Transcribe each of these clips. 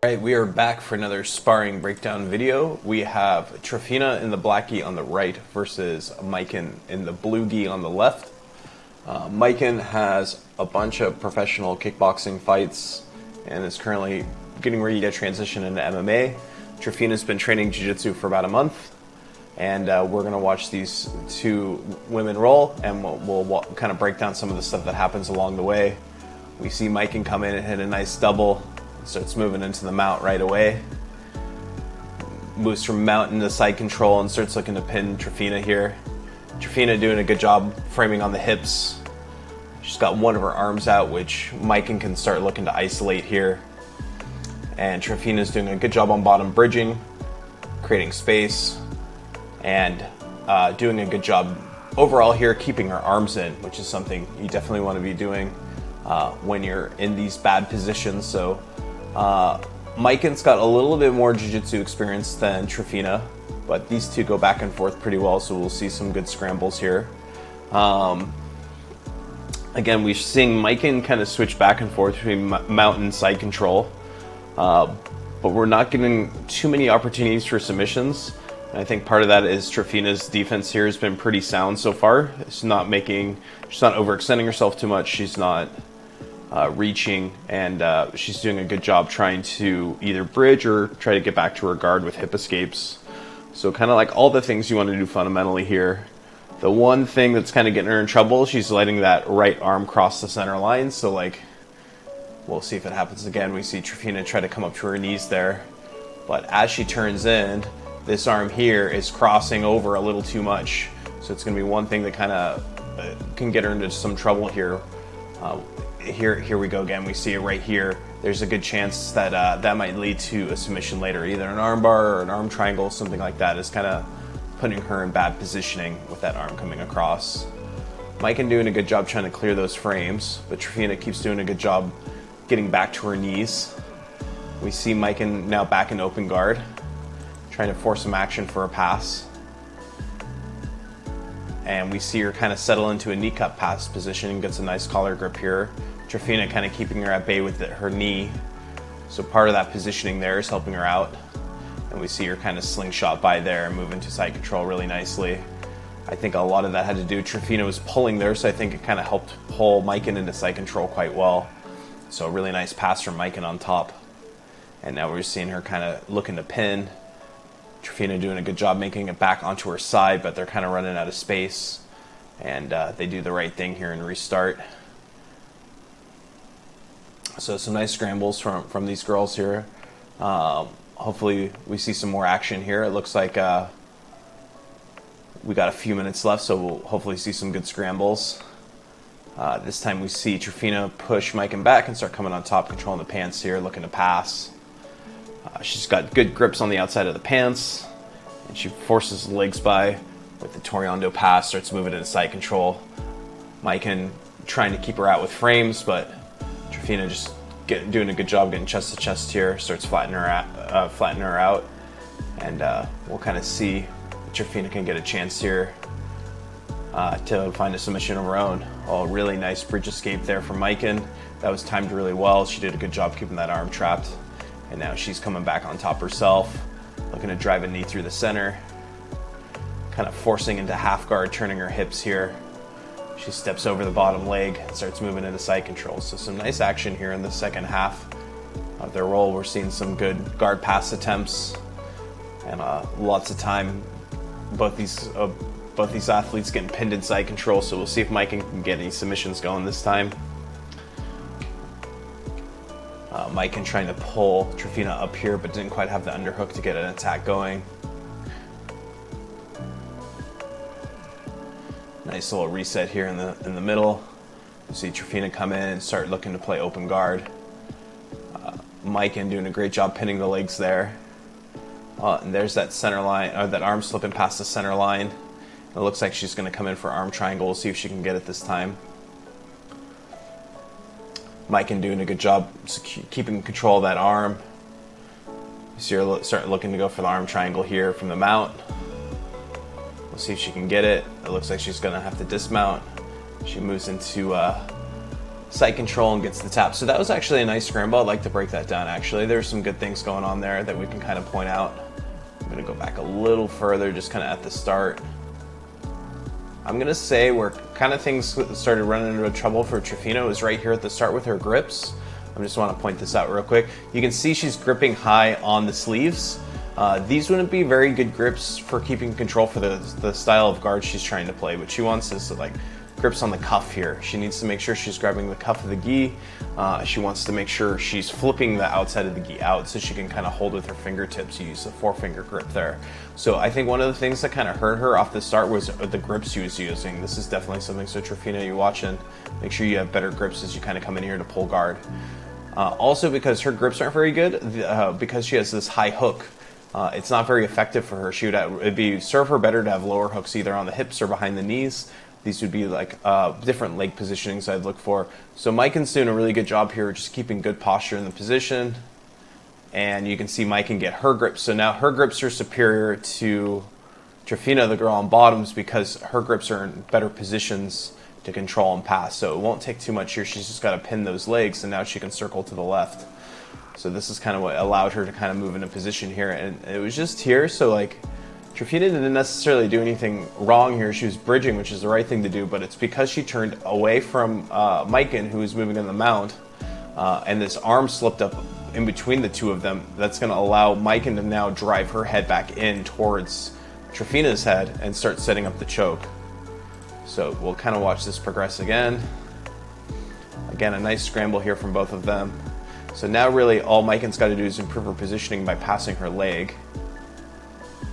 Alright, we are back for another sparring breakdown video. We have Trifina in the black gi on the right versus Maiken in the blue gi on the left. Maiken has a bunch of professional kickboxing fights and is currently getting ready to transition into MMA. Trifina's been training Jiu-Jitsu for about a month, and we're going to watch these two women roll, and we'll kind of break down some of the stuff that happens along the way. We see Maiken come in and hit a nice double. Starts moving into the mount right away. Moves from mount into side control and starts looking to pin Trifina here. Trifina doing a good job framing on the hips. She's got one of her arms out, which Maiken can start looking to isolate here. And Trifina's doing a good job on bottom bridging, creating space, and doing a good job overall here keeping her arms in, which is something you definitely want to be doing when you're in these bad positions. So Maiken's got a little bit more jiu-jitsu experience than Trifina, but these two go back and forth pretty well, so we'll see some good scrambles here. Again, we're seeing Maiken kind of switch back and forth between mount and side control, but we're not getting too many opportunities for submissions. And I think part of that is Trifina's defense here has been pretty sound so far. She's not overextending herself too much. She's not reaching, and she's doing a good job trying to either bridge or try to get back to her guard with hip escapes. So kind of like all the things you want to do fundamentally here. The one thing that's kind of getting her in trouble, she's letting that right arm cross the center line. So like, we'll see if it happens again. We see Trifina try to come up to her knees there, but as she turns in, this arm here is crossing over a little too much. So it's going to be one thing that kind of can get her into some trouble here. Here we go again. We see it right here. There's a good chance that that might lead to a submission later, either an arm bar or an arm triangle, something like that. Is kind of putting her in bad positioning with that arm coming across. Maiken doing a good job trying to clear those frames, but Trifina keeps doing a good job getting back to her knees. We see Maiken now back in open guard, trying to force some action for a pass. And we see her kind of settle into a knee cup pass position and gets a nice collar grip here. Trifina kind of keeping her at bay with her knee. So part of that positioning there is helping her out. And we see her kind of slingshot by there and move into side control really nicely. I think a lot of that had to do, Trifina was pulling there, so I think it kind of helped pull Maiken into side control quite well. So a really nice pass from Maiken on top. And now we're seeing her kind of looking to pin. Trifina doing a good job making it back onto her side, but they're kind of running out of space. And they do the right thing here and restart. So some nice scrambles from these girls here. Hopefully we see some more action here. It looks like we got a few minutes left, so we'll hopefully see some good scrambles. This time we see Trifina push Maiken back and start coming on top, controlling the pants here, looking to pass. She's got good grips on the outside of the pants, and she forces the legs by with the Toriando pass, starts moving into side control. Maiken trying to keep her out with frames, but Trifina just doing a good job getting chest to chest here, starts flattening her out, and we'll kind of see if Trifina can get a chance here to find a submission of her own. Oh, really nice bridge escape there from Maiken. That was timed really well. She did a good job keeping that arm trapped. And now she's coming back on top herself, looking to drive a knee through the center, kind of forcing into half guard, turning her hips here. She steps over the bottom leg and starts moving into side control. So some nice action here in the second half of their roll. We're seeing some good guard pass attempts and lots of time. Both these athletes getting pinned in side control. So we'll see if Maiken can get any submissions going this time. Maiken trying to pull Trifina up here, but didn't quite have the underhook to get an attack going. Nice little reset here in the middle. You see Trifina come in and start looking to play open guard. Maiken doing a great job pinning the legs there. And there's that center line, or that arm slipping past the center line. It looks like she's going to come in for arm triangle. We'll see if she can get it this time. Maiken doing a good job keeping control of that arm. You see her start looking to go for the arm triangle here from the mount. We'll see if she can get it. It looks like she's going to have to dismount. She moves into side control and gets the tap. So that was actually a nice scramble. I'd like to break that down actually. There's some good things going on there that we can kind of point out. I'm gonna go back a little further, just kind of at the start. I'm gonna say where kind of things started running into trouble for Trifina was right here at the start with her grips. I just want to point this out real quick. You can see she's gripping high on the sleeves. These wouldn't be very good grips for keeping control for the style of guard she's trying to play. What she wants is like grips on the cuff here. She needs to make sure she's grabbing the cuff of the gi. She wants to make sure she's flipping the outside of the gi out so she can kind of hold with her fingertips. You use the forefinger grip there. So I think one of the things that kind of hurt her off the start was the grips she was using. This is definitely something, so Trifina, you're watching, make sure you have better grips as you kind of come in here to pull guard. Also, because her grips aren't very good, because she has this high hook, it's not very effective for her. It'd serve her better to have lower hooks either on the hips or behind the knees. These would be like different leg positionings I'd look for. So Maiken's doing a really good job here, just keeping good posture in the position. And you can see Maiken get her grips. So now her grips are superior to Trifina, the girl on bottoms, because her grips are in better positions to control and pass. So it won't take too much here. She's just got to pin those legs, and now she can circle to the left. So this is kind of what allowed her to kind of move into position here. And it was just here, so like Trifina didn't necessarily do anything wrong here. She was bridging, which is the right thing to do, but it's because she turned away from Maiken, who was moving in the mount, and this arm slipped up in between the two of them. That's going to allow Maiken to now drive her head back in towards Trifina's head and start setting up the choke. So we'll kind of watch this progress again. Again, a nice scramble here from both of them. So now really all Maiken's got to do is improve her positioning by passing her leg.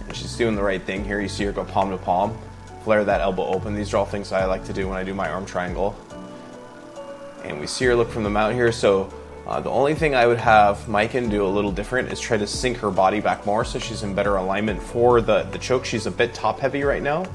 And she's doing the right thing here. You see her go palm to palm, flare that elbow open. These are all things I like to do when I do my arm triangle. And we see her look from the mount here. So the only thing I would have Maiken do a little different is try to sink her body back more so she's in better alignment for the choke. She's a bit top heavy right now,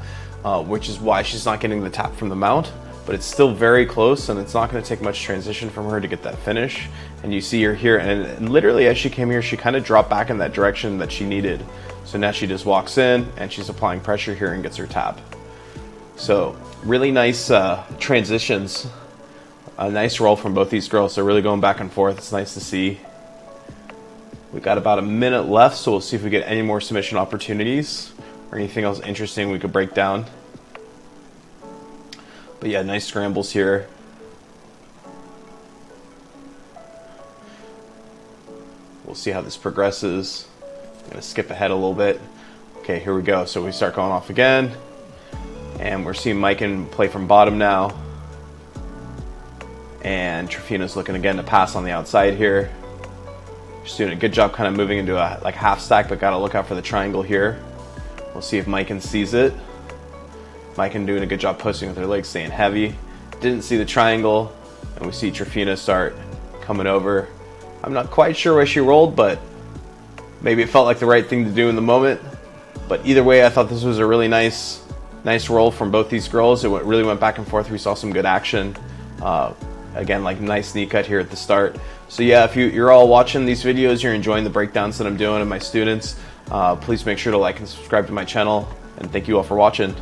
which is why she's not getting the tap from the mount, but it's still very close, and it's not going to take much transition from her to get that finish. And you see her here, and literally as she came here, she kind of dropped back in that direction that she needed. So now she just walks in, and she's applying pressure here and gets her tap. So really nice transitions. A nice roll from both these girls. They're really going back and forth. It's nice to see. We've got about a minute left, so we'll see if we get any more submission opportunities or anything else interesting we could break down. But yeah, nice scrambles here. We'll see how this progresses. I'm going to skip ahead a little bit. Okay, here we go. So we start going off again. And we're seeing Maiken play from bottom now. And Trifina's looking again to pass on the outside here. She's doing a good job kind of moving into a like half stack, but got to look out for the triangle here. We'll see if Maiken sees it. Maiken doing a good job posting with her legs, staying heavy. Didn't see the triangle, and we see Trifina start coming over. I'm not quite sure where she rolled, but maybe it felt like the right thing to do in the moment. But either way, I thought this was a really nice roll from both these girls. It really went back and forth. We saw some good action. Again, like nice knee cut here at the start. So yeah, if you're all watching these videos, you're enjoying the breakdowns that I'm doing and my students, please make sure to like and subscribe to my channel. And thank you all for watching.